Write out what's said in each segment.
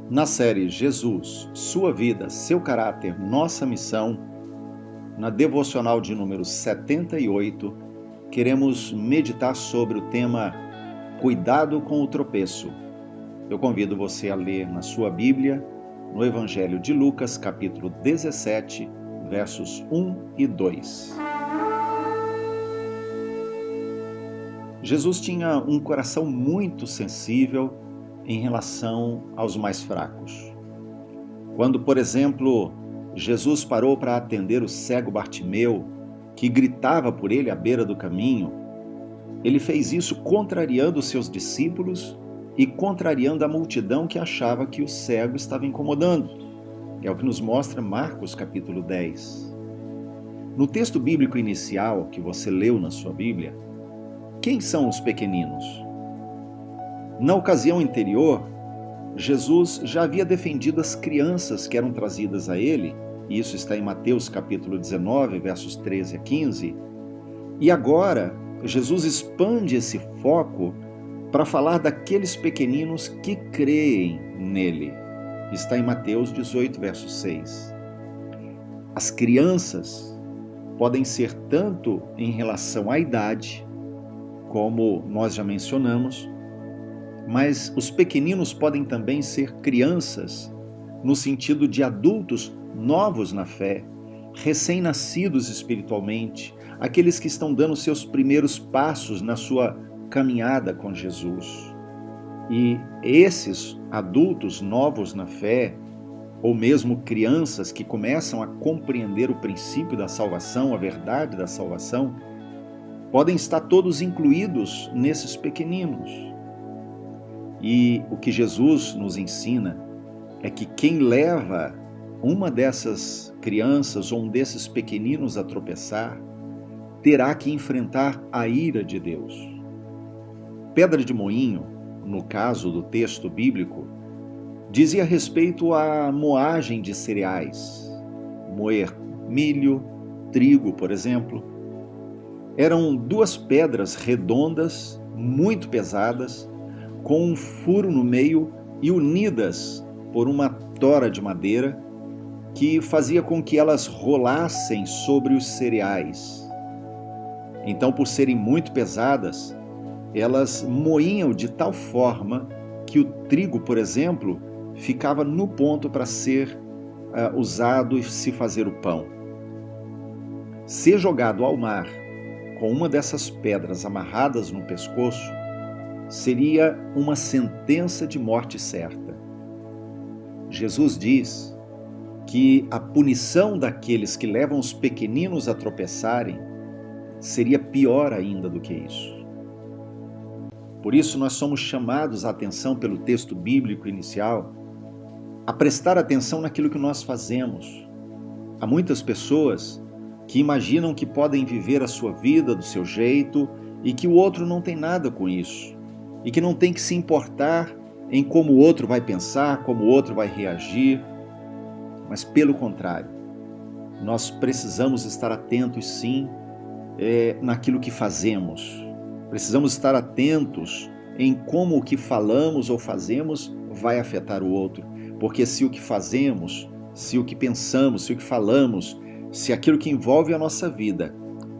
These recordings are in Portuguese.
Na série Jesus, Sua Vida, Seu Caráter, Nossa Missão, na devocional de número 78, queremos meditar sobre o tema Cuidado com o Tropeço. Eu convido você a ler na sua Bíblia, no Evangelho de Lucas, capítulo 17, versos 1 e 2. Jesus tinha um coração muito sensível em relação aos mais fracos. Quando, por exemplo, Jesus parou para atender o cego Bartimeu, que gritava por ele à beira do caminho, ele fez isso contrariando os seus discípulos e contrariando a multidão que achava que o cego estava incomodando. É o que nos mostra Marcos capítulo 10. No texto bíblico inicial que você leu na sua Bíblia, quem são os pequeninos? Na ocasião anterior, Jesus já havia defendido as crianças que eram trazidas a ele, e isso está em Mateus capítulo 19, versos 13 a 15, e agora Jesus expande esse foco para falar daqueles pequeninos que creem nele. Está em Mateus 18, verso 6. As crianças podem ser tanto em relação à idade, como nós já mencionamos, mas os pequeninos podem também ser crianças no sentido de adultos novos na fé, recém-nascidos espiritualmente, aqueles que estão dando seus primeiros passos na sua caminhada com Jesus. E esses adultos novos na fé, ou mesmo crianças que começam a compreender o princípio da salvação, a verdade da salvação, podem estar todos incluídos nesses pequeninos. E o que Jesus nos ensina é que quem leva uma dessas crianças ou um desses pequeninos a tropeçar, terá que enfrentar a ira de Deus. Pedra de moinho, no caso do texto bíblico, dizia respeito à moagem de cereais, moer milho, trigo, por exemplo. Eram duas pedras redondas, muito pesadas, com um furo no meio e unidas por uma tora de madeira que fazia com que elas rolassem sobre os cereais. Então, por serem muito pesadas, elas moíam de tal forma que o trigo, por exemplo, ficava no ponto para ser usado e se fazer o pão. Ser jogado ao mar com uma dessas pedras amarradas no pescoço seria uma sentença de morte certa. Jesus diz que a punição daqueles que levam os pequeninos a tropeçarem seria pior ainda do que isso. Por isso nós somos chamados a atenção pelo texto bíblico inicial a prestar atenção naquilo que nós fazemos. Há muitas pessoas que imaginam que podem viver a sua vida do seu jeito e que o outro não tem nada com isso, e que não tem que se importar em como o outro vai pensar, como o outro vai reagir, mas pelo contrário, nós precisamos estar atentos sim naquilo que fazemos, precisamos estar atentos em como o que falamos ou fazemos vai afetar o outro, porque se o que fazemos, se o que pensamos, se o que falamos, se aquilo que envolve a nossa vida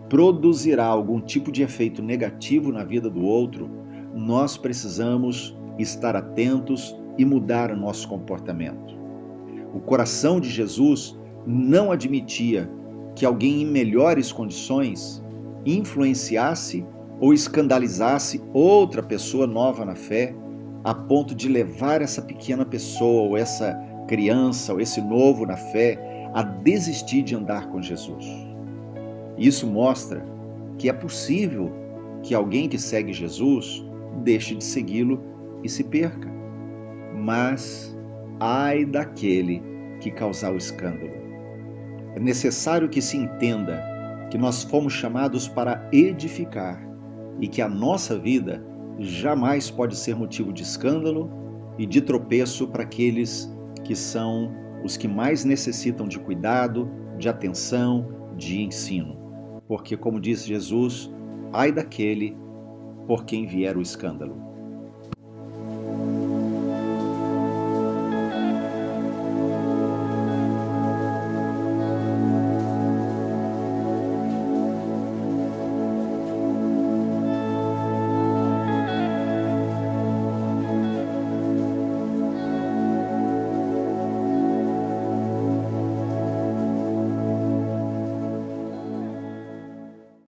produzirá algum tipo de efeito negativo na vida do outro, nós precisamos estar atentos e mudar o nosso comportamento. O coração de Jesus não admitia que alguém em melhores condições influenciasse ou escandalizasse outra pessoa nova na fé, a ponto de levar essa pequena pessoa, ou essa criança, ou esse novo na fé, a desistir de andar com Jesus. Isso mostra que é possível que alguém que segue Jesus deixe de segui-lo e se perca. Mas ai daquele que causar o escândalo. É necessário que se entenda que nós fomos chamados para edificar e que a nossa vida jamais pode ser motivo de escândalo e de tropeço para aqueles que são os que mais necessitam de cuidado, de atenção, de ensino. Porque, como diz Jesus, ai daquele por quem vier o escândalo.